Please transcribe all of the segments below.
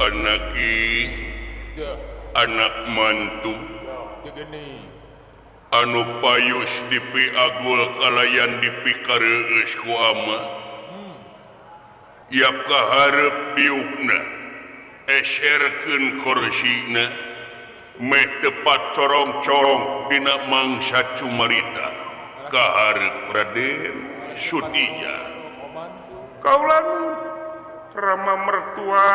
anaki anak mantu anu payus dipi agul kalayan dipikareus ku ama yap kaharep biukna eserkeun korsina meh tepat corong-corong dina mangsa cumarita kaharep Raden Sutija kaulan rama mertua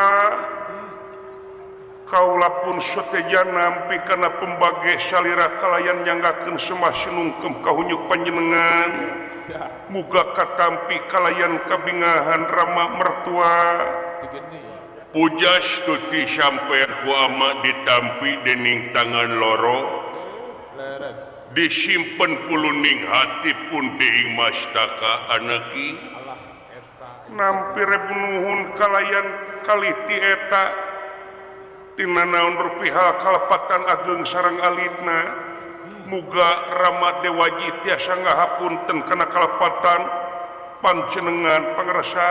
kaula pun Sutija nampi kana pembage salira kalayan nyanggakeun semah sinungkem kahunyuk panjenengan muga katampi kalayan kabingahan rama mertua pujas tuti sampean ku ama ditampi dening tangan loro disimpen puluning hati pun deing mastaka anaki nampi rebunuhun kalayan kaliti eta tina naon berpihak kalepatan ageng sareng alitna muga rama dewaji tiasa ngahapunten kana kalepatan panjenengan pangrasa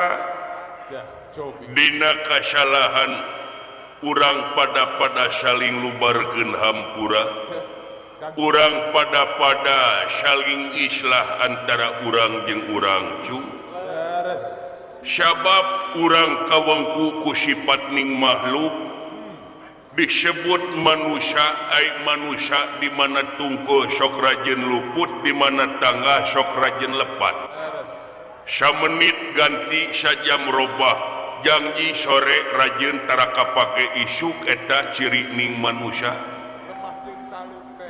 dina kasalahan urang pada saling lubarkeun hampura urang pada saling islah antara urang jeung urang cu sabab urang kawengku ku sifat ning makhluk disebut manusia ai manusia di mana tungkul sok rajin luput di mana tangga sok rajin lepat samenit ganti sajam robah janji sore rajin taraka pake isuk eta ciri ning manusia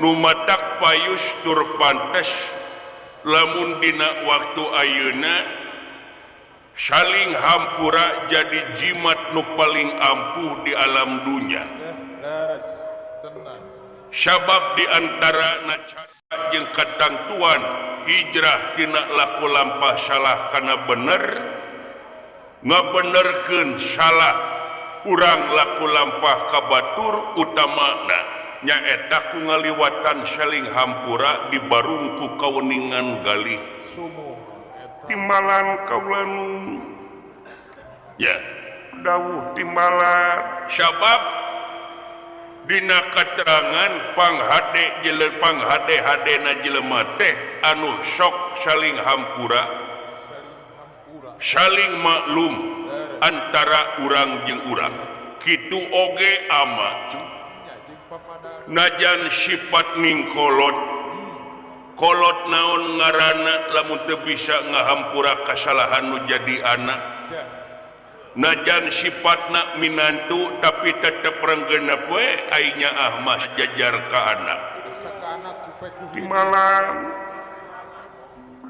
nu matak payus tur pantes lamun dina waktu ayeuna saling hampura jadi jimat nu paling ampuh di alam dunia sabab di antara nacara jeung katangtuan hijrah tina laku lampah salah kana bener ngabenerkeun salah urang laku lampah kabatur utamana nyaeta ku ngaliwatan saling hampura di barungku kaweningan galih timbalan kaulan ya dawuh timbalan sabab dina katerangan panghade-hadena jelema teh anu sok saling hampura saling maklum antara urang jeung urang kitu oge ama najan sifat ning kolot naon ngaranna lamun teu bisa ngahampura kasalahan nu jadi anak najan sifatna minantu tapi tetep renggenep we ainya ahmas jajar ka anak di malam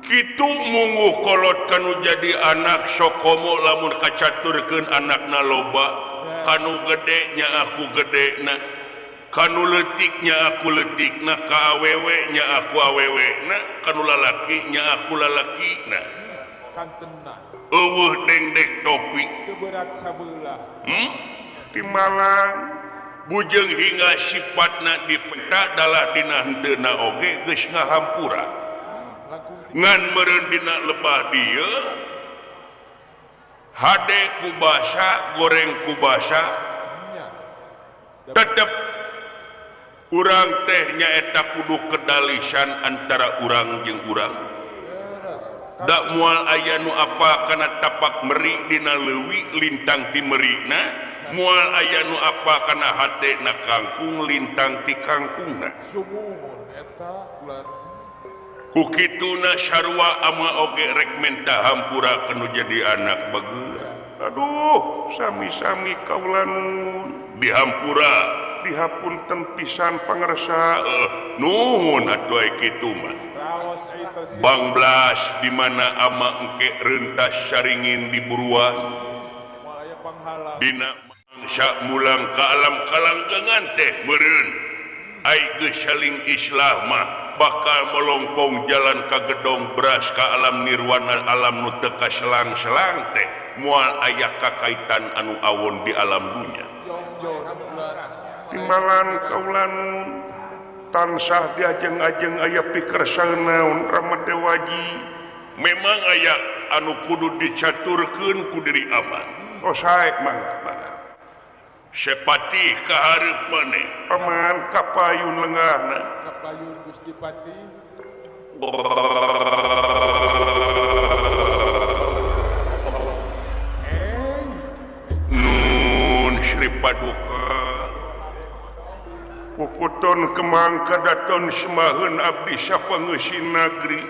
kitu mungguh kolot kanu jadi anak sokomo lamun kacaturkeun anakna loba kanu gede nya aku gedena kanu leutik nya aku leutikna ka awewe nya aku awewena kanu lalaki nya aku lalakina kantenna eueuh dengdek topi teu berat sabeula timbalan bujeng hingga sifatna dipenta dalah dina henteuna oge geus ngahampura ngan meureun dina lebah dieu hade ku basa goreng ku basa tetep urang teh nyaeta kudu kedalisan antara urang jeung urang da moal aya nu apa kana tapak meri dina leuwih lintang ti merina moal aya nu apa kana hatena kangkung lintang ti kangkungna sumuhun eta ular ku kituna sarua ama oge rek menta hampura kanu jadi anak bageura aduh sami-sami kaulan dihampura dihapunten pisan pangrasa nuhun atuh kitu mah Bang Blas di mana ama engke rentas saringin di buruan dina mangsa mulang ka alam kalanggengan teh meureun ai geus saling islah mah bakal melongpong jalan ka gedong beras ka alam nirwana alam nu teu kaselang-selang teh moal aya kakaitan anu awon di alam dunya timbalan kaulan tansah diajeng-ajeng aya pikersaan naon rama dewaji memang aya anu kudu dicaturkeun ku diri aman sae mangga Sepati kaharep maneh paman kapayun lenggahna kapayun Gusti Pati Nun Sri Paduka Pukuton kemangka daton semaheun abdi sapangeusi nagri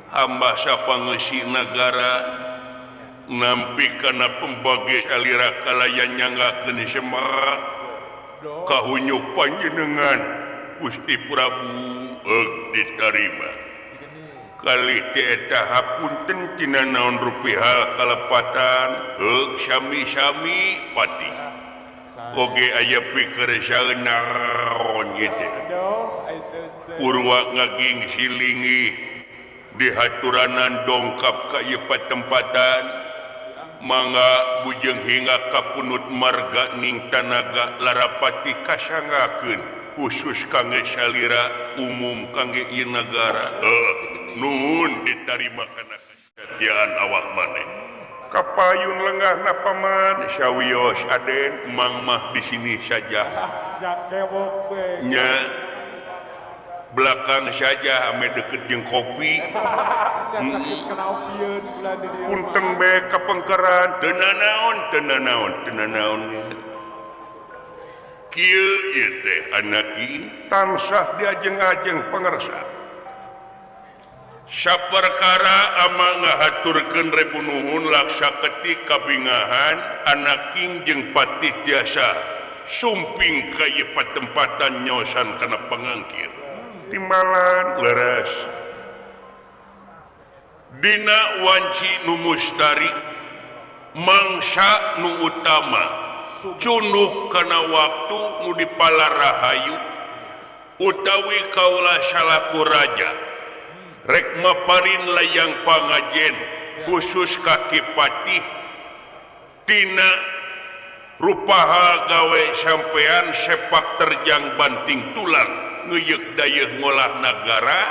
hamba sapangeusi negara nampi kana pembagi salira kalayan nyanggakeun Semar kahunyuk panjenengan Gusti Prabu ditarima kali teh eta hapunten tina naon rupiah kalepatan sami-sami pati oge aya pikir saeunaon gitu urwa ngaging silingi dihaturanan dongkap ka ieu patempatan mangga bujeng hingga kapunut marga ning tanaga larapati kasanggakeun khusus kangge salira umum kangge ieu nagara nuhun ditarima kana kesetiaan awak maneh kapayun lenggahna paman sawios Aden mang mah di sini saja nya belakang saja ame deket jeung kopi punten bae kapengkeran teu nanaon kieu ieu teh anaki tansah diajeng-ajeng pangarsa saperkara ama ngahaturkeun rebu nuhun laksa ketik kabingahan anaking jeung patih tiasa sumping ka ieu patempatan nyosan kana pangangkir timbalan leres dina wanci nu mustari mangsa nu utama cunduh kana waktu nu dipalarahayu utawi kaula salaku raja rek maparin layang pangajen khusus kaki patih tina rupaha gawe sampean sepak terjang banting tulang ngeuyeuh dayeuh ngolah nagara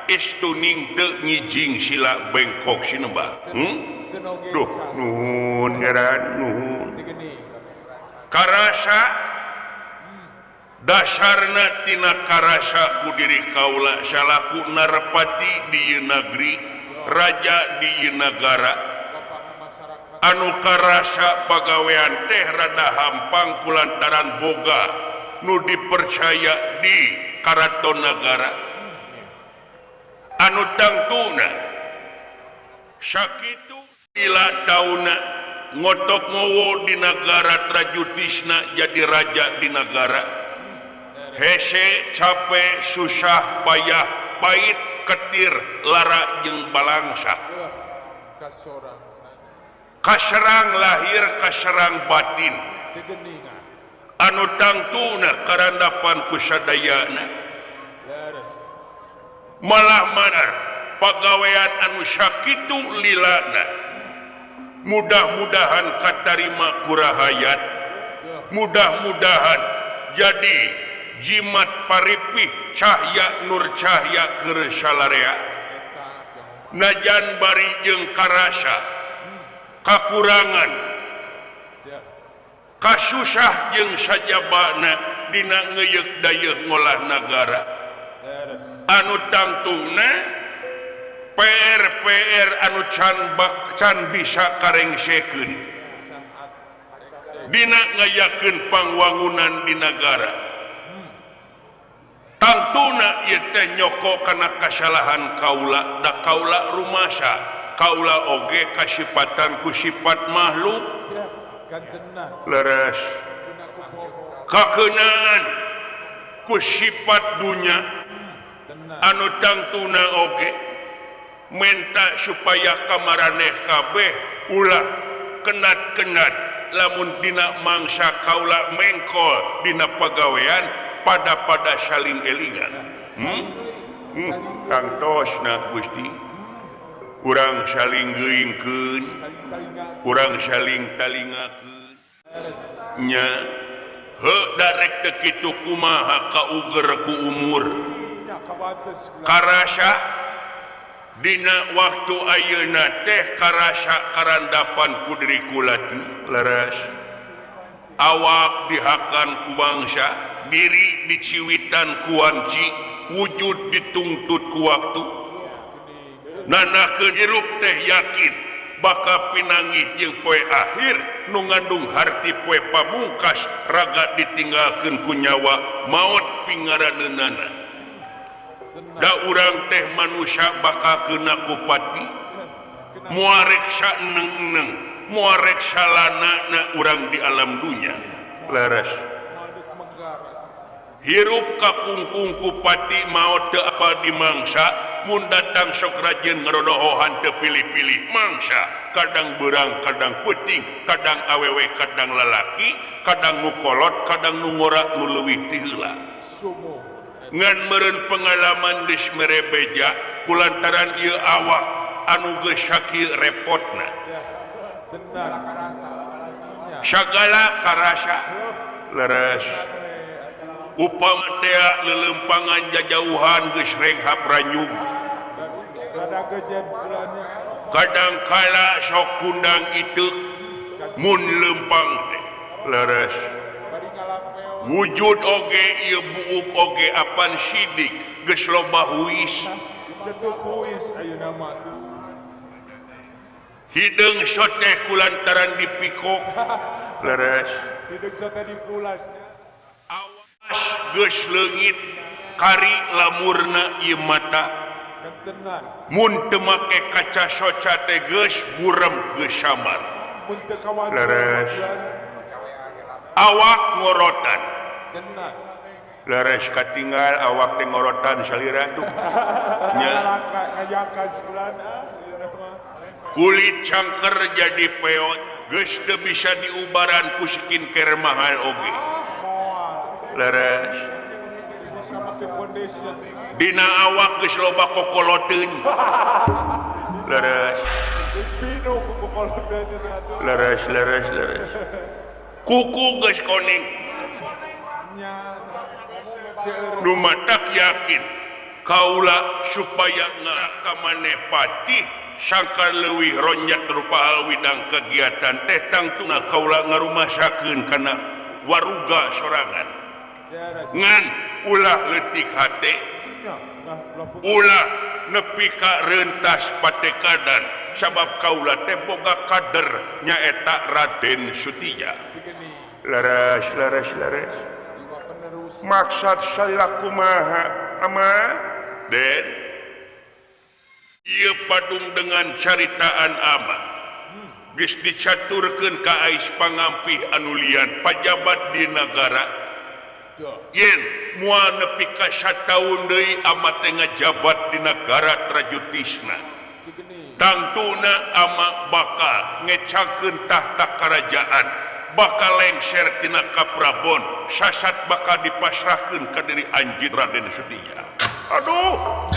estuning teu ngijing sila bengkok sinemba duh nuhun eran nuhun karasa dasarna tina karasa ku diri kaula salaku narepati di ieu negeri raja di ieu nagara anu karasa pagawean teh rada hampang kulantaran boga nu dipercaya di karaton nagara anu tangtuna sakitu ila tauna ngotok ngowo di negara trajutisna jadi raja di negara hese capek susah payah pait ketir lara jeung balangsak kaserang lahir kaserang batin anu tangtuna karandapan kusadayana malah manar pagawean anu sakitu lilana mudah-mudahan katarima kurahayat mudah-mudahan jadi jimat paripih cahya nur cahya keur salarea najan bari jeung karasa kakurangan kasusah jeung sajabana dina ngeuyeuk dayeuh ngolah nagara anu tangtuna PR anu can bisa karengsekeun dina ngayakeun pangwangunan di nagara tangtuna ieu teh nyoko kana kasalahan kaula da kaula rumasa kaula oge kasipatan ku sifat makhluk leres kakeunaan ku sifat dunya anu tangtuna oge menta supaya kamaraneh kabeh ulah kenat-kenat lamun dina mangsa kaula mengkol dina pagawean pada saling elingan tangtosna Gusti kurang saling geuingkeun kurang saling talingakeun nya heuh darek teu kitu kumaha kauger ku umur karasa dina waktu ayeuna teh karasa karandapan ku diri kula teu leres awak dihakan ku bangsa, diri diciwitan ku wanci, wujud dituntut ku waktu. Nanakeun hirup teh yakin bakal pinanggih jeung poe akhir nu ngandung harti poe pamungkas raga ditinggalkeun ku nyawa maut pingaraneunana. Da urang teh manusia bakal keuna ku pati moal rek saeneng-eneng moal rek salanana urang di alam dunya leres hirup kakungkung ku pati maot teu apa dimangsa mun datang sok rajin ngarodohohan teu pilih-pilih mangsa kadang beurang kadang peuting kadang awewe kadang lalaki kadang ngukolot kadang nu ngora nu leuwih ti heula ngan meureun pengalaman geus merebeja kulantaran ieu awak anu geus sakieu repotna sagala karasa leres upama teh lelempangan jajauhan geus renghap ranyug kadang kala sok kundang itu mun lempang teh leres wujud oge ieu buuk oge apan sidik geus loba huis hideung soteh kulantaran dipikok leres hidup sote dipulas awas geus leungit kari lamurna ieu mata kentenan mun teu make kaca soca teh geus burem geus samar mun teu kawan leres awak ngorotan tenang leres katinggal awak teh ngorotan salira tuh nya ngayakas bulan kulit cangker jadi peot geus teu bisa diubaran ku skincare mahal oge leres bisa make foundation dina awak geus loba kokoloteun leres geus pinu ku koloteun leres kuku geus koning nu matak yakin kaula supaya ngaraka maneh patih sangkar leuwih ronjat rupa alwidang kegiatan teh tangtuna kaula ngarumasakeun kana waruga sorangan ngan ulah leutik hate ulah nepi ka reuntas patekadan sabab kaula teh boga kader nyaeta Raden Sutija leres maksud saya kumaha ama den ieu padung dengan caritaan ama geus dicaturkeun ka ais pangampih anu lian pajabat di negara yen moal nepi ka 1 taun deui ama teh ngajabat di negara trajutisna tangtuna ama bakal ngecakeun tahta kerajaan bakal lengser tina kaprabon sasat bakal dipasrahkeun ka diri anjeun Raden Sutija aduh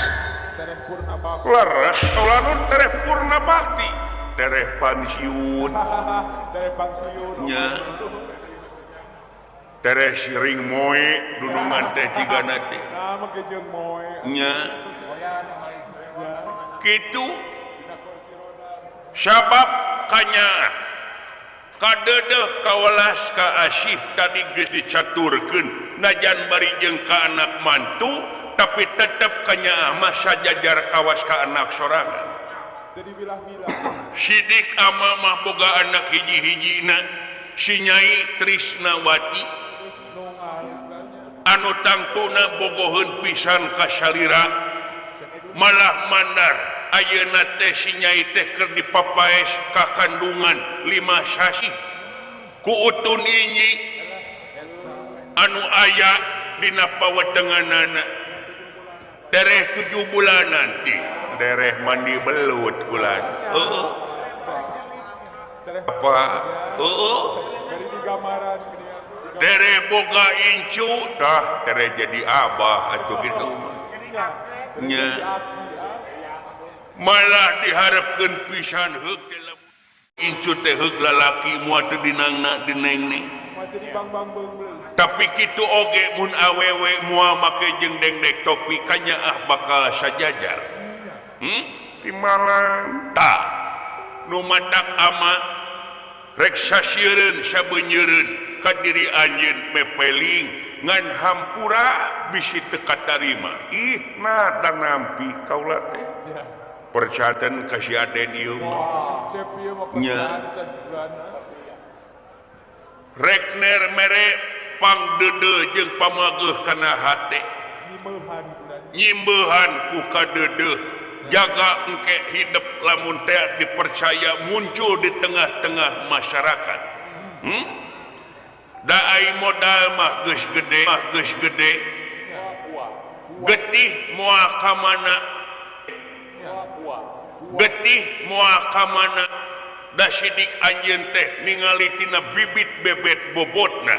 leres kaulanun tereh purna bakti tereh pensiun nya tereh siring moe dunungan teh tigana teh nya kitu sabab kanyaah kadedeh kawelas ka asih tadi geus dicaturkeun najan bari jeung ka anak mantu tapi tetep kanyaah mah sajajar kawas ka anak sorangan jadi wilah-wilah sidik ama mah boga anak hiji-hijina si Nyai Trisnawati anu tangtuna bogoheun pisan ka salira malah mandar ayeuna teh si Nyai teh keur dipapaes ka kandungan 5 sasi ku utun inyi anu aya dina pawetenganana dereh 7 bulan nanti dereh mandi belut bulan apa dari digamaran dereh boga incu dah dereh jadi abah atuh gitu nya malah diharapkeun pisan heuk teh incu teh heuk lalaki moal teu dinangna dinengni tapi kitu oge mun awewe moal make jeung dengdek topi kanyaah bakal sajajar timalan tah nu matak ama rek sasiereun sabeunyereun ka diri anjeun mepeling ngan hampura bisi teu katarima dan nampi kaula teh Ya. percaten ka si Aden ieu mah Si Cep ieu mah Nya. perjantan bulana. rekner mere pangdede jeung pamageuh kana hate Nyimehan bulan. nyimbehan ku kadede jaga engke hidup lamun teh dipercaya muncul di tengah-tengah masyarakat da ai modal mah geus gede getih moal ka mana getih moal ka mana da sidik anjeun teh ningali tina bibit bebet bobotna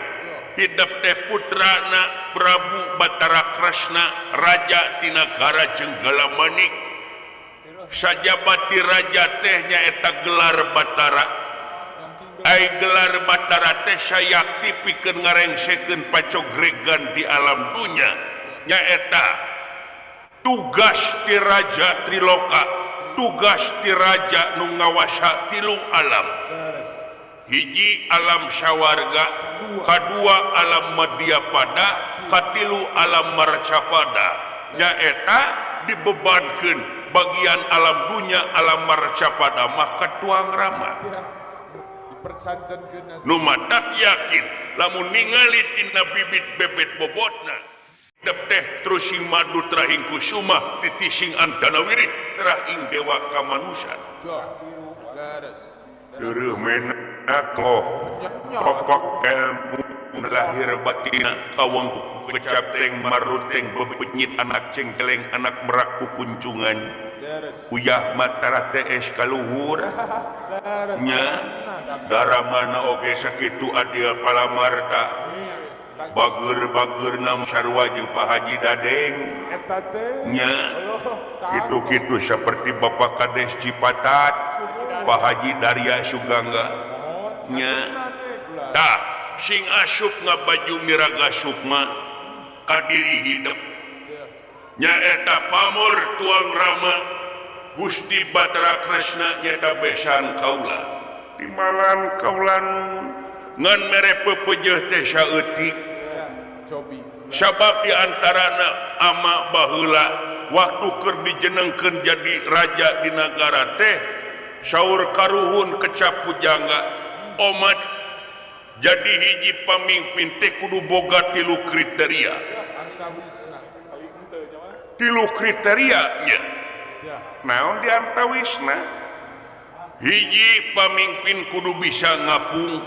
hidup teh putrana Prabu Batara Krasna raja ti nagara Jenggala Manik sajabati raja teh nyaeta gelar Batara ai gelar Batara teh sayakti pikeun ngarengsekeun pacogregan di alam dunya nyaeta tugas ti raja Triloka tugas ti raja nu ngawasa tilu alam Beres. hiji alam syawarga kadua alam Madyapada katilu alam Marcapada nyaeta dibebankeun bagian alam dunya alam Marcapada mah katuang rama Ya. Dipercantenkeun nu matak yakin lamun ningali tina bibit bebet bobotna hidup teh terus sing madu terahing kusuma titising antana wirid terahing dewa kamanusan Beres. Deureum menak loh pokok ilmu lahir batina kawang kuku kecapteng maruteng bebenyit anak cengkeleng anak merak kukuncungan Beres. uyah matara TS kaluhur Beres. nya daramana oge sakitu adil palamarta bager-bageurna sarua jeung Pak Haji Dadeng Eta teh. nya Tahu. gitu seperti Bapak Kades Cipatat Pak Haji Darya Sugangga nya tah sing asup ngabaju miraga sukma kadiri hidup nyaeta pamor tuang rama Gusti Batara Kresna nyaeta besan kaula timalan kaulan ngan mere pepejeuh teh saeutik Cobi. sabab diantarana ama baheula waktu keur dijenengkeun jadi raja di negara teh saur karuhun kecap pujangga omat jadi hiji pamimpin teh kudu boga tilu kriteria Antawisna. tilu kriteria nya Ya. naon diantawisna hiji pamimpin kudu bisa ngapung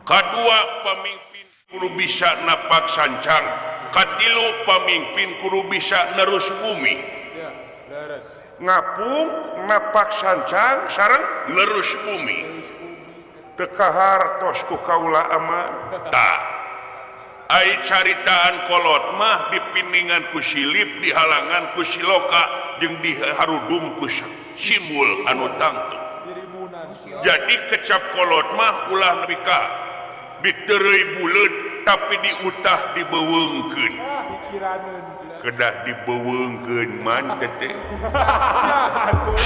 kadua pamimpin kudu bisa napak sancang katilu pamimpin kudu bisa nerus bumi Ya. Beres. ngapung napak sancang sareng nerus bumi Terus bumi. teu tos ku kaula ama tah ai caritaan kolot mah dipindingan ku silip dihalangan ku siloka jeung diharudum ku simul anu tangtu Dirimunan. jadi kecap kolot mah ulah nepi ka ditereuy buleud tapi diutah dibeweungkeun Pikiraneun. kedah dibeweungkeun man teteh Ya, atuh.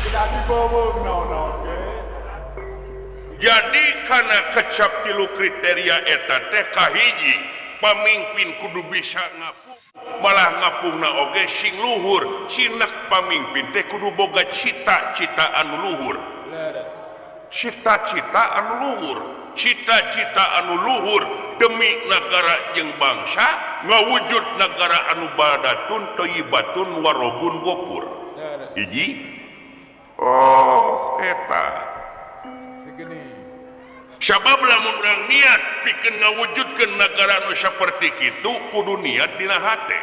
Tidak dibobong naon-naon ge. jadi karena kecap tilu kriteria eta teh kahiji pamimpin kudu bisa ngapung malah ngapungna oge sing luhur sinak pamimpin teh kudu boga cita-cita anu luhur Beres. cita-cita anu luhur cita-cita anu luhur demi negara jeung bangsa ngawujud negara anu badatun thayyibatun warobun gopur Beres. hiji oh eta Gini. sabab lamun urang niat pikeun ngawujudkeun negara anu saperti kitu kudu niat dina hate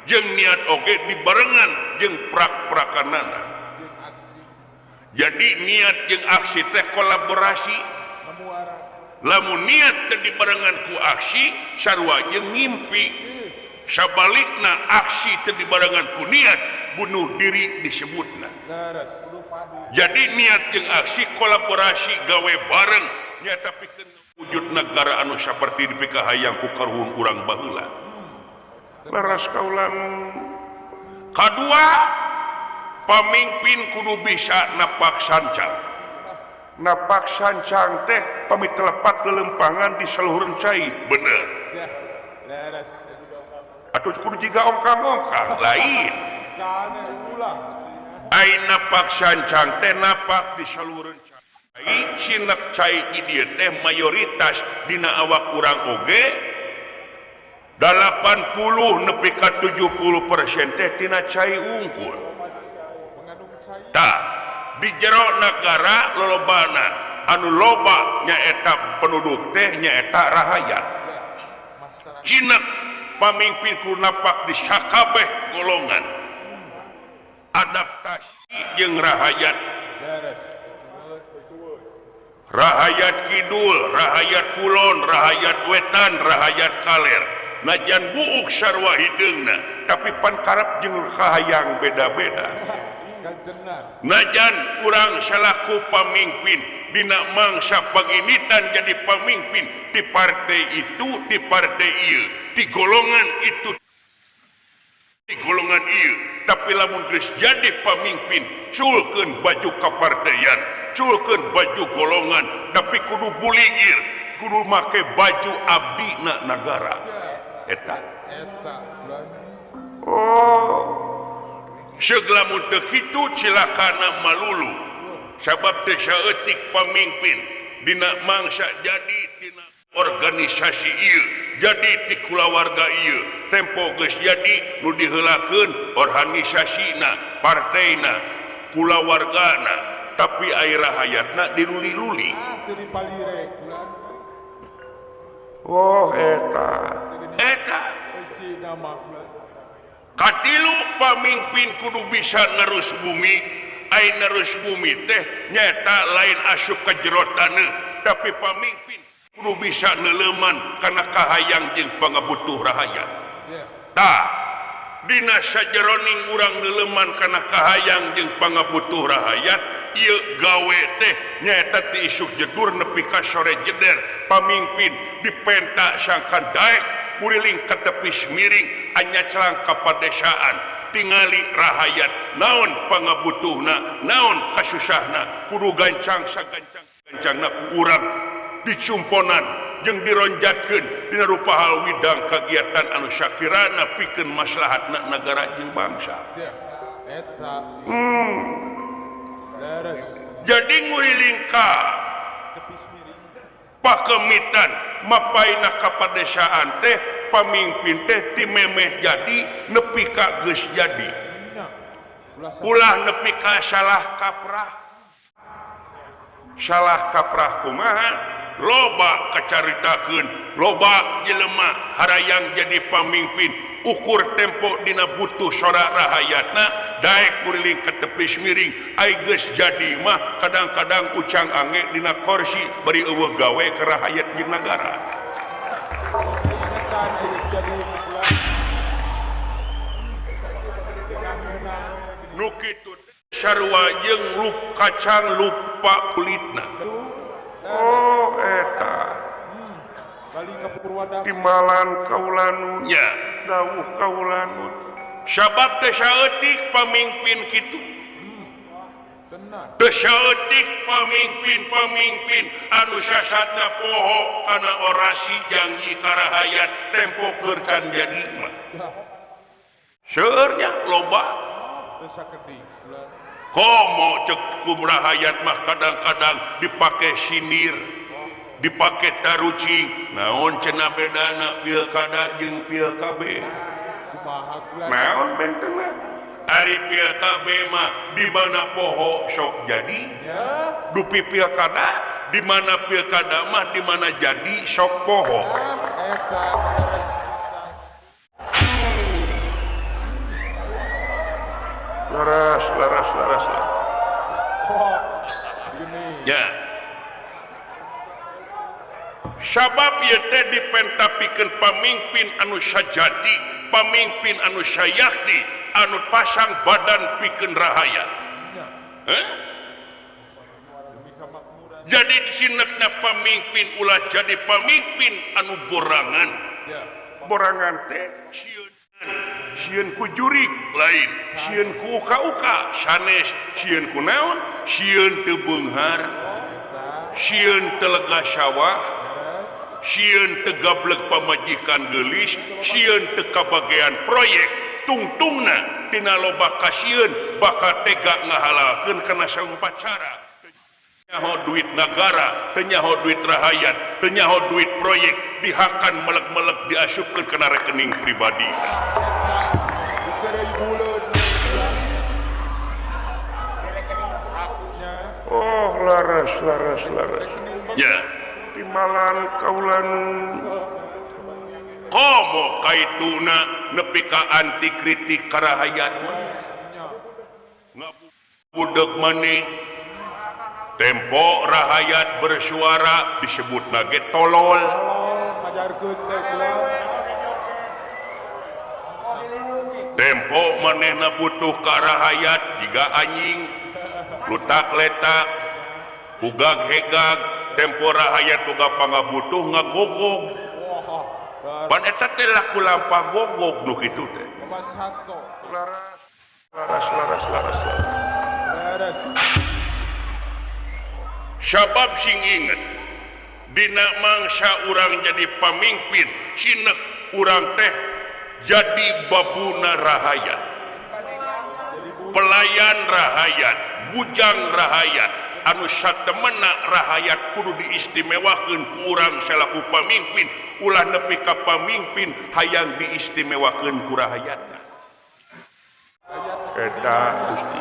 jeung niat oge dibarengan jeung prak-prakanana Jeung aksi. jadi niat jeung aksi teh kolaborasi Memuara. lamun niat teh dibarengan ku aksi sarua jeung ngimpi sabalikna aksi teh dibarengan ku niat bunuh diri disebutna Beres. jadi niat jeung aksi kolaborasi gawe bareng nyata pikeun wujud negara anu saperti dipikahayang ku karuhun urang baheula leres kaulan kadua pamimpin kudu bisa napak sancang napak sancang teh pamit telepat lelempangan di saluran cai bener Ya, leres. atuh kudu jiga ongkang-ongkang lain Sana ulang. ai napak sancang teh napak di saluran cai sinak cai ieu teh mayoritas dina awak urang oge 80 nepi ka 70% teh tina cai unggul Mengandung cair. tah di jero negara lolobana anu loba nyaeta penduduk teh nyaeta rahayat Ya, masyarakat. cinek pamimpin ku napak di sakabeh golongan adaptasi jeung rahayat Beres. rahayat kidul rahayat kulon rahayat wetan rahayat kaler najan buuk sarua hideungna tapi pan karep jeung kahayang beda-beda Gantenan. najan kurang salaku pamimpin dina mangsa panginitan jadi pamimpin di partai itu di partai ieu di golongan itu di golongan ieu tapi lamun geus jadi pamimpin culkeun baju kapartaian culkeun baju golongan tapi kudu buligir kudu make baju abdina negara eta Eta. Bulan. oh segala muntah itu cilakana malulu sabab teu saeutik pamimpin dina mangsa jadi dina organisasi ieu jadi ti kulawarga ieu tempo geus jadi nu diheulakeun organisasina partaina kulawargana tapi ai rahayatna diluli-luli Teu dipalire. Bulan. oh eta Isi nama. Bulan. katilu pamimpin kudu bisa nerus bumi ai nerus bumi teh nyata lain asup ka jero taneuh tapi pamimpin kudu bisa neuleuman kana kahayang jeung pangabutuh rahayat Ya. tah dina sajeroning urang neuleuman kana kahayang jeung pangabutuh rahayat ieu gawe teh nyaeta ti isuk jedur nepi ka sore jeder pamimpin dipenta sangkan daek muriling ka tepi miring anya celang ka padesaan tingali rahayat naon pangabutuhna naon kasusahna kudu gancang sagancang-gancangna ku urang dicumponan jeung dironjatkeun dina rupa hal widang kagiatan anu sakirana pikeun maslahatna negara jeung bangsa Ya. Eta. Beres. jadi nguriling ka Tepis miring. pakemitan mapaina kapadesaan teh pamimpin teh ti memeh jadi nepi ka geus jadi Nah. ulah nepi ka salah kaprah kumaha loba kacaritakeun loba jelema harayang jadi pamimpin ukur tempo dina butuh sorak rahayatna daek kuriling ka tepis miring ai geus jadi mah kadang-kadang ucang ange dina kursi bari eueuh gawe ke rahayat jeung nagara Kan harus jadi. Bulan. Menang. nu kitu sarua jeung lup kacang lupa kulitna oh eta Balik ke Purwadaksi. timalan kaulanun nya dawuh kaulanun sabab teh saeutik pamimpin kitu Tenang. teu saeutik pamimpin anu sasatna poho kana orasi janji karahayat tempo keur can jadi mah Ya. seueur nya loba Desa Keding. Bulan. komo cek kumrahayat mah kadang-kadang dipake sinir dipake tarucing naon cenah bedana pilkada jeung pilkabe Kumaha. Bulan. naon bentena ari pilkabe mah di mana poho sok jadi Ya. dupi pilkada di mana pilkada mah di mana jadi sok poho Eta. Beres. laras Oh. Gini. ya sabab ieu teh dipentapikeun pamimpin anu sajati pamimpin anu sayakti anu pasang badan pikeun rahayat Ya. Demi kemakmuran. jadi sinekna pamimpin ulah jadi pamimpin anu borangan Ya. borangan teh sieun ku jurik lain sieun ku uka-uka sanes sieun ku naon sieun teu beunghar sieun telega sawah, sieun teu gablek pamajikan geulis, sieun teu kabagean proyek, tungtungna tina loba kasieun bakal tega ngahalalkeun kana saupacara. Nyaho duit negara, teu nyaho duit rakyat, teu nyaho duit proyek, dihakan melek-melek diasupkeun kana rekening pribadi. Oh, laras. Ya, timalan kaulan komo kaituna nepi ka anti kritik karahayat ngabudeg maneh. Tempo rahayat bersuara disebut nage tolol. Tempo manehna butuh ka rahayat jiga anjing lutak letak ugag hegag. Tempo rahayat boga pangabutuh ngagogog. Pan eta teh laku lampah gogog nu kitu teh. Laras. Sabab sing inget dina mangsa urang jadi pamimpin sinek urang teh jadi babuna rahayat, pelayan rahayat, bujang rahayat, anu satemena rahayat kudu diistimewakeun ku urang salaku pamimpin, ulah nepi ka pamimpin hayang diistimewakeun ku rahayatna. Eta Gusti.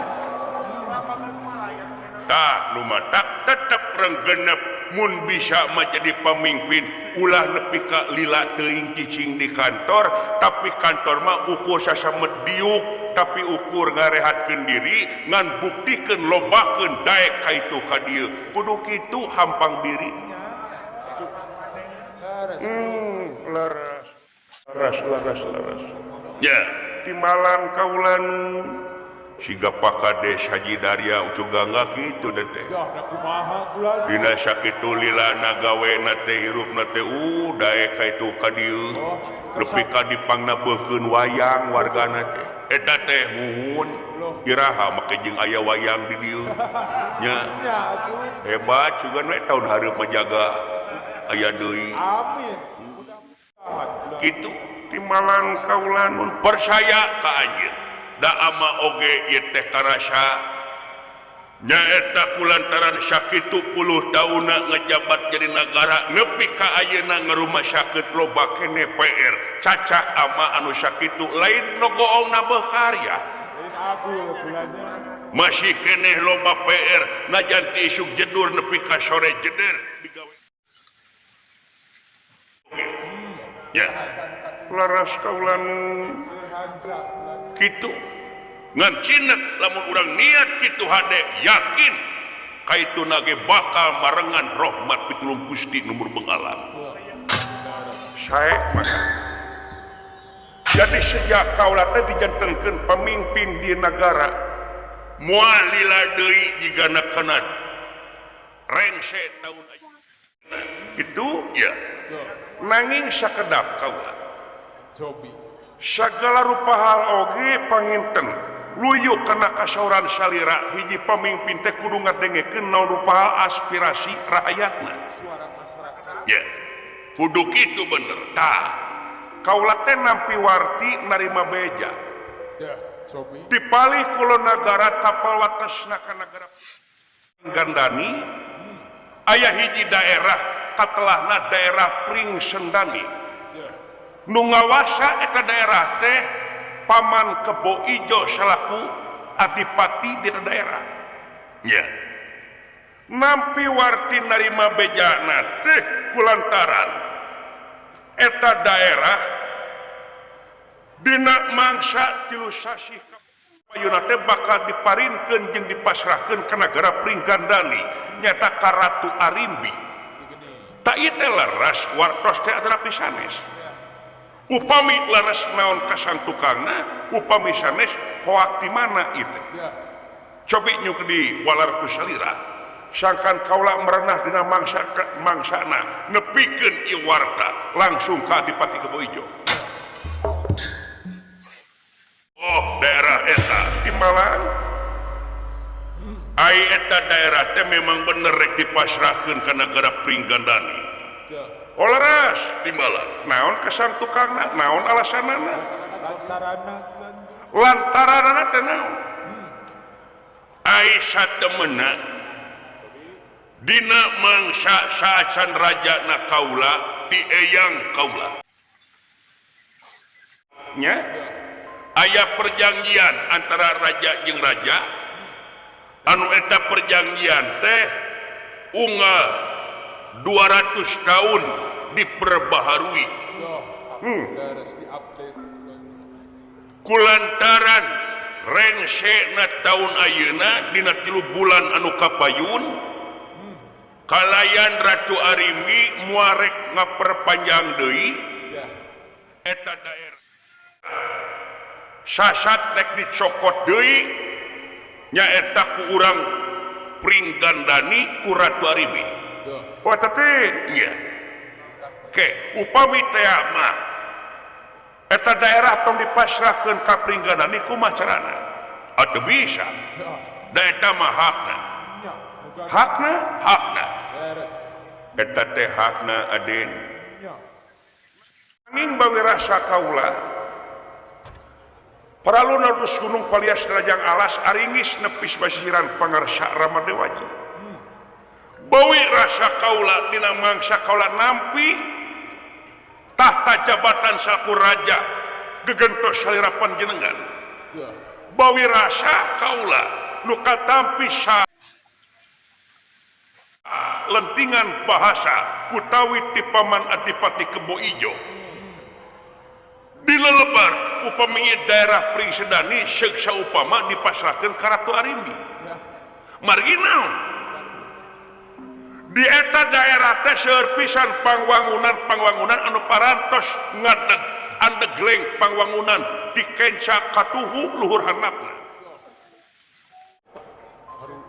Tah lumatak tetep renggenep mun bisa menjadi pemimpin ulah nepi ka lila teuing cicing di kantor, tapi kantor mah ukur sasamet diuk, tapi ukur ngarehatkeun diri ngan buktikeun lobakeun daek kaitu ka dieu. Kudu kitu hampang diri. Laras. Ya, timbalan kaulan siga pakades Haji Darya Ucugangga kitu teh. Dina sakitu lilana gawena teh hirupna teh daek kaitu ka dieu. Lepi ka dipangna beukeun wayang wargana teh. Eta teh muhun iraha make jeung aya wayang di dieu. Nya. Hebat sugan we taun hareup menjaga aya deui. Amin. Kitu timbalan kaulan mun percaya ka anjeun. Da ama oge ieu teh karasa nyaeta kulantaran sakitu puluh tauna ngejabat jadi nagara nepi ka ayeuna ngarumasakeun loba keneh PR cacak ama anu sakitu lain nogoongna bekarya masih keneh loba PR najan ti isuk jedur nepi ka sore jeder digawe ya laras kaulan kitu ngan cinek lamun urang niat kitu hade yakin kaitu nage bakal marengan rahmat pitulung Gusti numur bengalan sae maka jadi sejak kaula teh dijantenkeun pamimpin di negara moal lila deui jigana kana rengse taun itu ya nanging sakedap kaula segala rupa hal oge panginten luyuk kana kasauran salira hiji pamimpin teh kudu ngadengekeun naon rupa hal aspirasi rakyatna suara masyarakat ya kudu kitu bener tah kaula teh nampi warti narima beja dipalih kula nagara tapal watesna ka nagara Gandani aya hiji daerah katelahna daerah Pring Sendani nu ngawasa eta daerah teh Paman Kebo Ijo selaku adipati di daerah ya nampi warti narima bejana teh kulantaran eta daerah dina mangsa 3 sasi payuna teh bakal diparinkeun jeung dipasrahkeun ka nagara Pringgandani nyata ka Ratu Arimbi ta ieu teh leres wartos teh adalah pisanes upami laras naon kasan tukangna upami sanes hoak di mana itu cobi nyuk di walarku salira sangkan kaula merenah dina mangsana nepikeun ieu warta langsung ka Adipati Kebo Ijo oh daerah eta timbalan eta daerah teh memang bener rek dipasrahkeun ka negara Pringgandani. Olaras timbalan. Naon kesan tukangna? Naon alasanana? Lantaranna teh naon? Ai satemena dina mangsa saacan rajana kaula di eyang kaula. Nya aya perjanjian antara raja jeung raja anu eta perjanjian teh unggal 200 tahun diperbaharui. Kulantaran rengsena tahun ayeuna dina 3 bulan anu kapayun kalayan Ratu Arimbi muarek ngaperpanjang deui eta daerah sasat rek dicokot deui nyaeta ku urang Pringgandani ku Ratu Arimbi. Oh teh iya. Oke, upami teh mah eta daerah tong dipasrahkeun ka Pringgandani kumaha carana? Atuh bisa. Da eta mah hakna. Hakna. Eta teh hakna aden. Anging bawi rasa kaula paraluna lulus gunung palias Rajang Alas aringis nepis basiran pangarsa Ramadewaji. Bawi rasa kaula dina mangsa kaula nampi tahta jabatan saku raja gegentos salirapan jenengan. Bawi rasa kaula nu katampi sa lentingan bahasa utawi ti paman Adipati Kebo Ijo. Dilelebar upami daerah Pringsedani seksa upama dipasrahkeun ka Ratu Arimbi. Margi naon? Di eta daerah teh seueur pisan pangwangunan anu parantos ngadeg andegleng pangwangunan dikenca katuhu luhur handapna.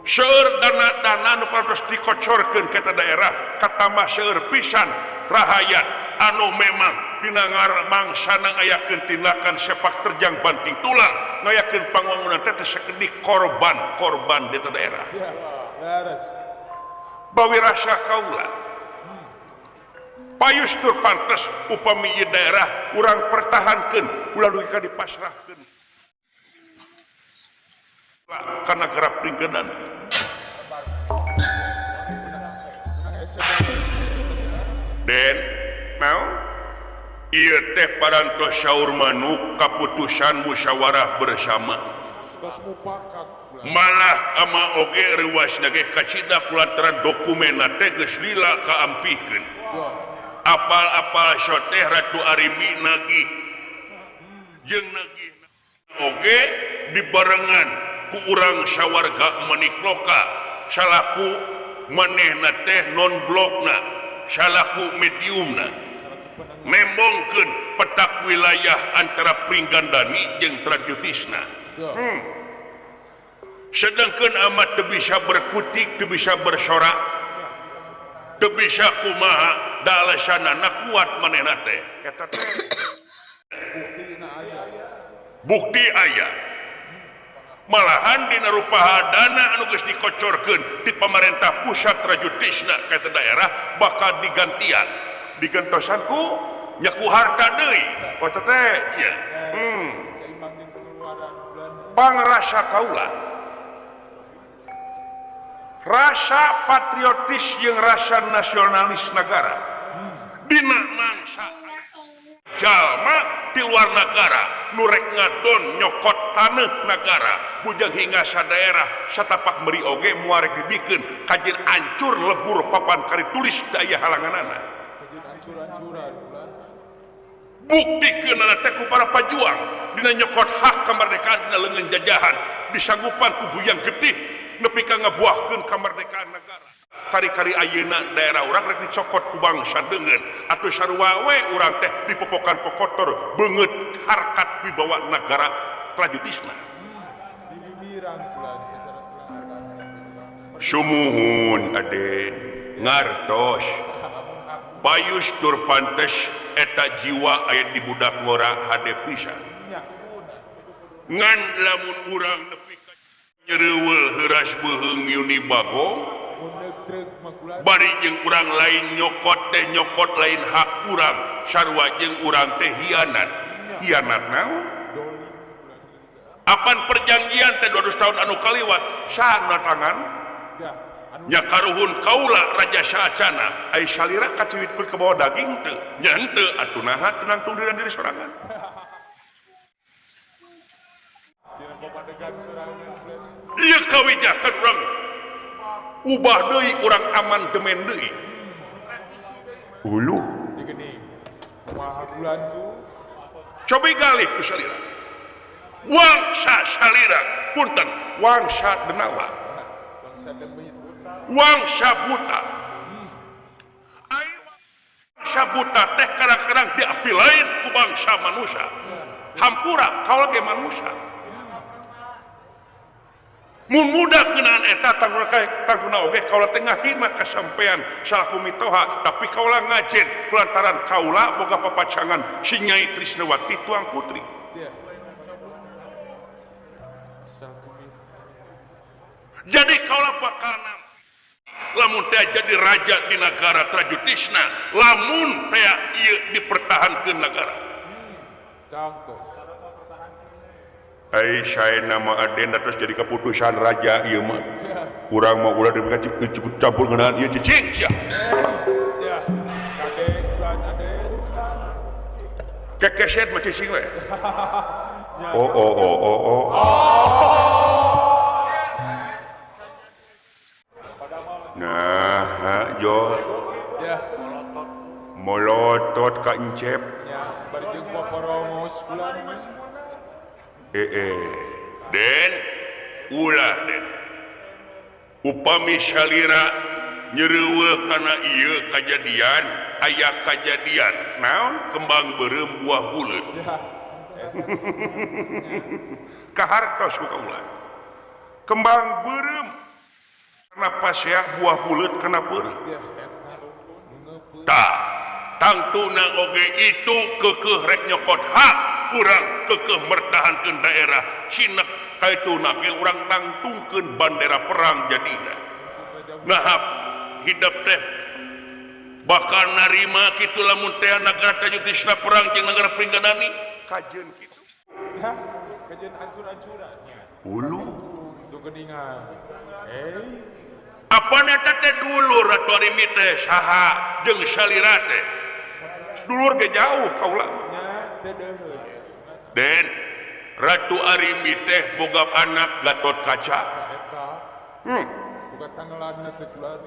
Seueur dana anu parantos dikocorkeun ka eta daerah katambah seueur pisan rahayat anu memang dina ngarangsana ngayakeun tindakan sepak terjang banting tulang ngayakeun pangwangunan teh sakedik korban di eta daerah. Bawi rasa kaula payus tur pantes upami ieu daerah urang pertahankeun ulah dugi ka dipasrahkeun ka nagara Pringgandani. Den mau ieu teh parantos saur manuk kaputusan musyawarah bersama. Malah ama oge ruasna ge kacida kulantaran dokumenna teh geus lila kaampikeun. Apal-apal soteh Ratu Arimbi nagih jeung nagih oge dibarengan ku urang sawarga Manikloka salaku manehna teh non blokna salaku mediumna nembongkeun petak wilayah antara Pringgandani jeung Trajutisna. Sedangkan amat teu bisa berkutik, teu bisa bersorak, teu bisa kumaha da alasanana kuat manehna teh. Eta teh bukti aya. Malahan dina rupaha dana anu geus dikocorkeun ti pamarentah pusat Trajutisna ka eta daerah bakal digantian. Digentosan ku nyaku harta deui. Eta teh nya. Pangrasa kaula rasa patriotis yang rasa nasionalis negara dina mangsa jalma di luar negara nurek ngadon nyokot tanah negara bujang hingga sadaerah satapak meri oge muarek dibikeun kajin ancur lebur papan kari tulis daya halanganana buktikeun teh ku para pajuang dina nyokot hak kemerdekaan dina leungeun jajahan disanggupan ku guyang getih nepi ka ngabuahkeun kamardikaan negara. Kari-kari ayeuna daerah urang rek dicokot ku bangsa deungeun atuh sarua we urang teh dipopokan kokotor beungeut harkat wibawa negara Trajutisna. Sumuhun aden ngartos payus tur pantes eta jiwa aya di budak ngora hade pisan. Ngan lamun urang nepi ka nyereuweul heuras beuheung Yuni Bagong Muneg trek makulan. bari jeung urang lain nyokot teh nyokot lain hak urang sarua jeung urang teh hianat naon Doli. apan perjanjian teh 200 tahun anu kaliwat saha tangan Ya. Anu nya karuhun kaula raja saacana ai salira kaciwitkeun ke bawah daging teu nya henteu atuh naha tenang tunduran diri sorangan dina papadegan sorangan. ieu kawijakan urang ubah deui urang aman demen deui ulu Digeuning. Kumaha bulan tuh? coba galih ku salira wangsa salira punten wangsa denawa Bangsa demit. wangsa buta ai wangsa buta teh kadang-kadang diambil lain ku bangsa manusia hampura kaula ge manusia mun mudah ngeunaan eta tangtuna oge kaula teh ngahina kasampean salaku mitoha tapi kaula ngajen kulantaran kaula boga papacangan si Nyai Trisnawati tuang putri Ya. Sakumi. jadi kaula bakal lamun teh jadi raja di negara Trajutisna lamun teh ieu dipertahankeun negara Cangtos. ai saya nama Aden terus jadi keputusan raja ieu mah Ya. urang mah ulah diberi cukup campur ngeunaan ieu cicing sia Ya. Kadek bulan Aden. kekeset mah cicing we Ya. oh nah yo Ya. molotot ka encep Ya. Bari jeung paparongos bulan. Den ulah den upami salira nyereuweul kana ieu kajadian aya kajadian naon kembang beureum buah buleut Ya. kahartos ku kaula kembang beureum kana pasea buah buleut kana peureum Ya. Eta. Ngeupeut. tah tangtuna oge itu keukeuh rek nyokot hak urang keukeuh mertahankeun daerah cinek kaituna ge urang tangtungkeun bandera perang jadina ngahap hidup teh bakal narima kitu lamun teh nagara Trajutisna perang jeung nagara Pringganani kajeun kitu Ya. Kajian ancur-ancuran. Ya. ulu Itu geningan. apa eta teh dulur atuh ari teh saha jeung salira teh dulur ge jauh kaula Nya dedeuheun. Den Ratu Arimi teh boga anak Gatot Kaca Eta. Bukan tanggalan teh bulan.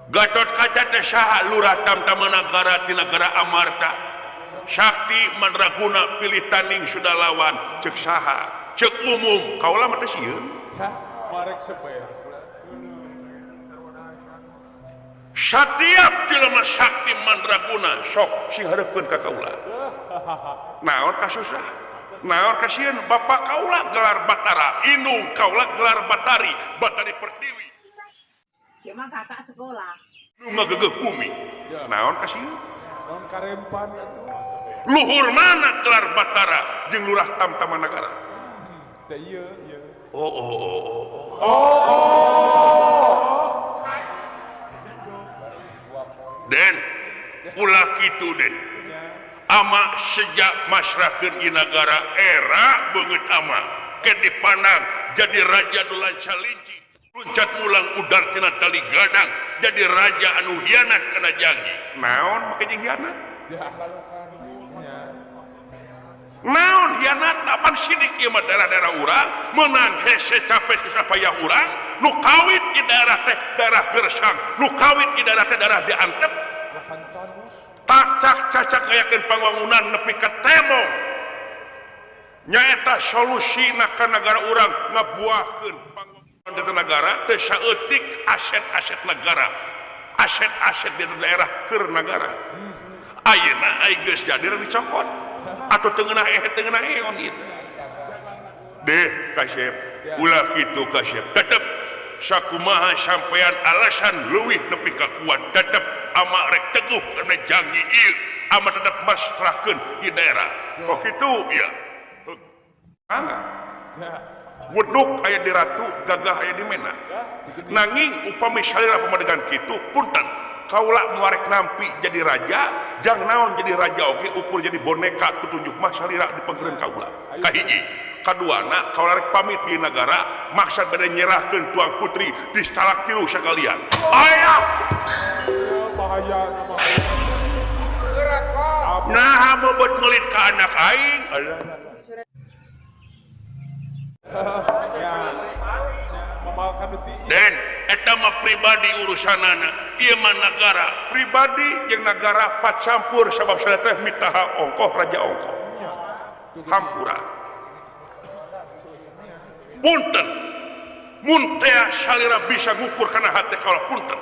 Gatot Kaca teh saha lurah tamtamanagara di negara Amarta Sakti Mandraguna pilih tanding sudah lawan cek saha cek umum kaula mah teh sieun Ya. Marek seber. setiap jelema Sakti Mandraguna sok sing hareupeun ka kaula naon kasusah naon kasieun bapak kaula gelar Batara indung kaula gelar Batari Batari Pertiwi Emang kakak sekolah. nu ngagegeh bumi naon kasieun Non karempan atuh. luhur mana gelar Batara jeung lurah tamtamanagara Teh ieu ieu. Den ulah kitu den Ya. ama sejak masyarakat di negara era beungeut ama ke dipandang jadi raja nu lancar linci luncat mulang udar tina tali gadang jadi raja anu hianat kana janji naon make jeung hianat Ya. Ya. naon hianat apan sidik ieu mah daerah-daerah urang meunang hese capek susapaya urang nu kawit di daerah teh daerah gersang nu kawit di daerah teh daerah diantep Lahan tanus. cacak kayakeun pangwangunan nepi ka temong nyaeta solusina ka negara urang ngabuahkeun pangwangunan di negara teu saeutik aset-aset negara aset-aset di daerah keur negara ayeuna ai geus jadi rek dicokot atuh teu ngeunah eon ieu deh kasep ulah kitu kasep tetep sakumaha sampean alasan leuwih nepi ka kuat tetep ama rek teguh kana janji ieu ama tetep masrahkeun di daerah kok kitu ya angga Ya. weduk aya di Ratu gagah aya di Mena nanging upami salira pamadegan kitu punten kaula muarek nampi jadi raja jang naon jadi raja oge ukur jadi boneka tutunjuk mah salira di pangeureun kaula kahiji kaduana kaula rek pamit di negara maksud bade nyerahkeun tuang putri di stalak tilu sakalian aya bahaya nama nah bobot ngelit ka anak aing ya memakan duti dan eta mah pribadi urusanana ieu mah negara pribadi jeung negara pacampur sabab saya teh mitaha ongkoh raja ongkoh hampura punten mun teh salira bisa ngukur kana hate kaula punten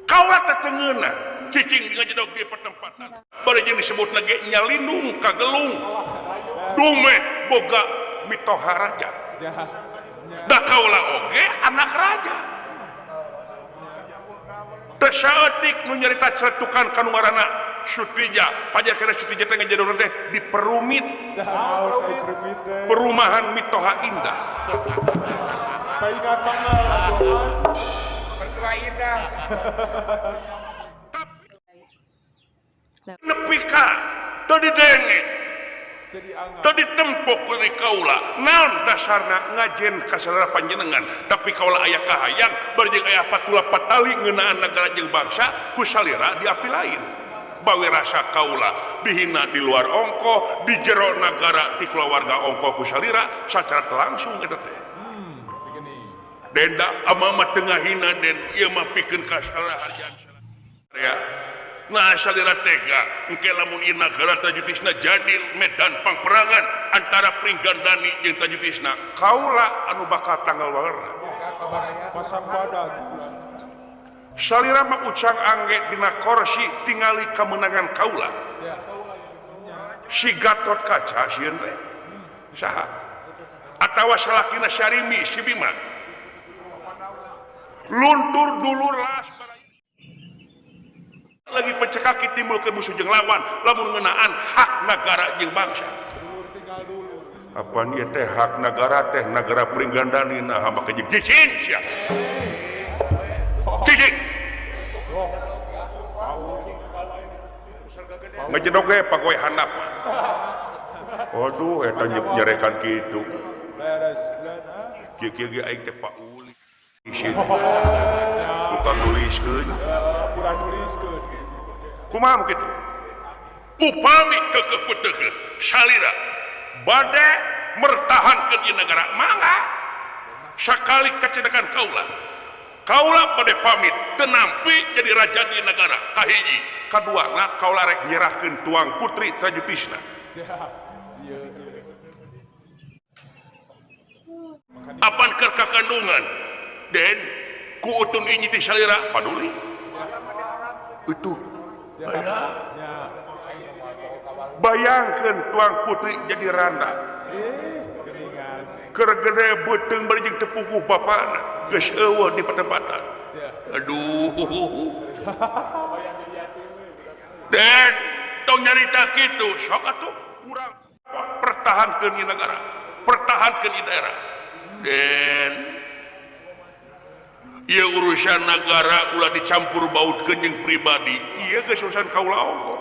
kaula teh tengeuna cicing ngajedog di pertempatan bari jeung disebutna ge nyalindung ka gelung dume boga mitoha raja da kaula oge anak raja teu saeutik nu nyarita ceretukan kanu ngaranna Sutija pajar kana Sutija teh ngajadona teh di Perumit perumahan mitoha indah paingat banget Pertua indah nepi ka teu didenge jadi anggar teu ditempok deui kaula naon dasarna ngajen ka salera panjenengan tapi kaula aya kahayang bari jeung aya patula patali ngeunaan nagara jeung bangsa ku salira di api lain bawi rasa kaula dihina di luar ongko di jero nagara ti keluarga ongko ku salira sacara langsung eta teh begini denda amama tengah hina den ieu mah pikeun ka salera harjaan ya nah salira tega engke lamun ieu nagara tajutisna jadi medan pangperangan antara Pringgandani jeung tajutisna kaula anu bakal tanggal warna pasang badan salira mah ucang angge dina korsi tingali kemenangan kaula si Gatot Kaca sieun teh saha atawa salakina Syarimi si Bima luntur dulur las lagi pencekaki timbul ke musuh jeung lawan lamun ngeunaan hak negara jeung bangsa dulur tinggal dulur apa ieu teh hak negara teh negara Pringgandani nah hamba kejig jicin sia cicing ngejedog ge pagoy handap waduh eta nyerekan kitu beres kieu ge aing teh Pak Uli isin tukang nuliskeun pura nuliskeun kumaha kitu upami kekepeuteun salira bade mertahankeun ieu negara mangga sakali kacedekan kaula bade pamit teu nampi jadi raja di negara kahiji kaduana kaula rek nyerahkeun tuang putri tajutisna apan keur kakandungan den ku utun inyi ti salira paduli itu bayangkeun tuang putri jadi randa geningan keur gede beuteung bari jeung tepuguh bapana geus eueuh di pertempatan aduh dan tong nyarita kitu sok atuh urang pertahankeun ieu negara pertahankeun ieu daerah dan ieu urusan negara ulah dicampur bautkeun jeung pribadi ieu geus urusan kaula ongko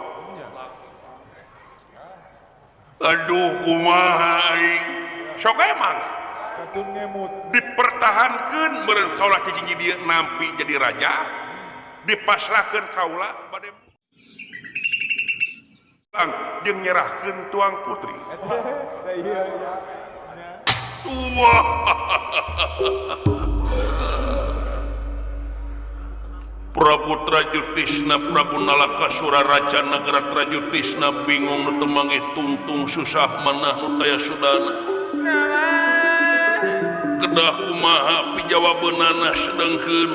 aduh kumaha aing sok emang katun ngemut dipertahankeun meureun kaula cicing dieu nampi jadi raja dipasrahkeun kaula bade jeung nyerahkeun tuang putri da iya wah Prabu Trajutisna Prabu Nalakasura Raja Nagara Trajutisna bingung nu teu mangeh tuntung susah manah nu taya sudana kedah kumaha pijawabeunana sedengkeun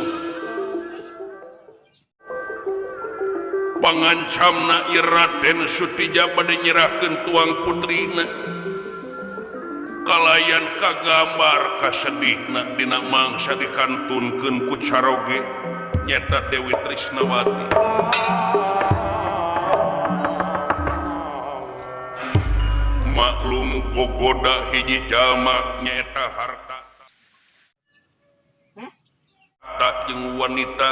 pangancamna ieu Raden Sutija bade nyerahkeun tuang putrina kalayan kagambar kasedihna dina mangsa dikantunkeun ku Caroge nyata Dewi Trisnawati maklum gogoda hiji jalma nyaeta harta tak jeung wanita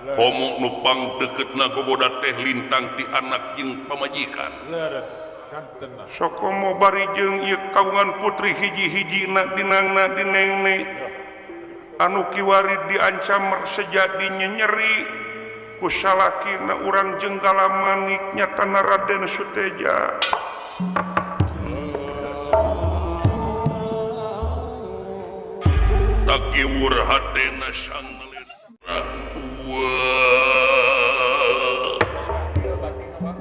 Ya. komo nupang deketna gogoda teh lintang ti anak jeung pamajikan Leres. Kanten lah. sokomo bari jeung ieu kagungan putri hiji-hijina dinangna dinengne anu kiwari diancam sejadinya nyeri ku salakina urang jenggala manik nyatana Raden Suteja takiwur hatena sang melira wah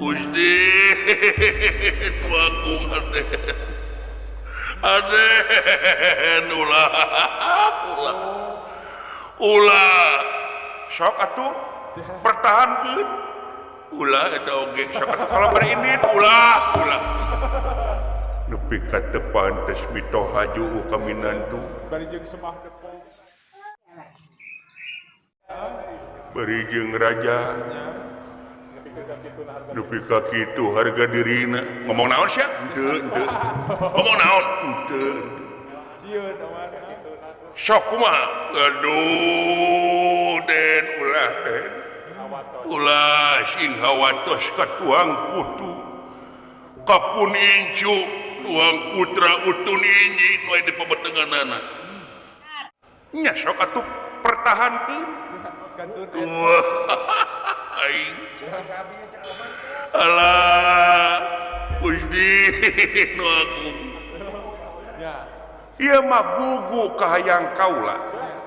Usdin wagung aden ulah sok atuh pertahankeun ulah eta oge sok atuh kalau bari ini ulah nepi ka depan tes mitohaju ka minantu Bari jeung semah depan. bari jeung raja nepi ka kitu harga dirina ngomong naon sia henteu ngomong naon henteu Sieun aman. sok kumaha aduh den ulah sing hawatos ka tuang putu kapun incu tuang putra utun inji nu aya di pabetenganana nya sok atuh pertahankeun Kantun. wah aing alah Usdin nu agung Ya. ieu mah gugu ka hayang kaula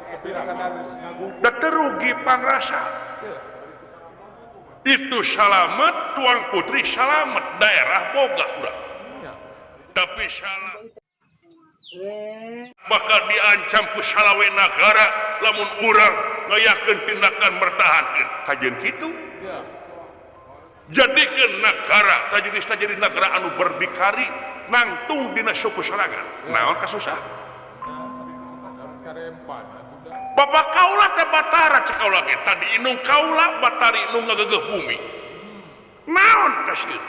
Tapi rakan ngagugu. da terugi pangrasa itu salamet tuang putri salamet daerah boga urang Ya. tapi salah Eh, bakal diancam ku salawe nagara lamun urang ngayakeun tindakan bertahankeun kajeun kitu Ya. jadikeun nagara jadi nagara anu berdikari nangtung dina suku sorangan naon kasusah Karempan atuh da. Bapak kaula teh Batara cek kaula ge tadi inung kaula Batari nu ngagegeh bumi naon kasieun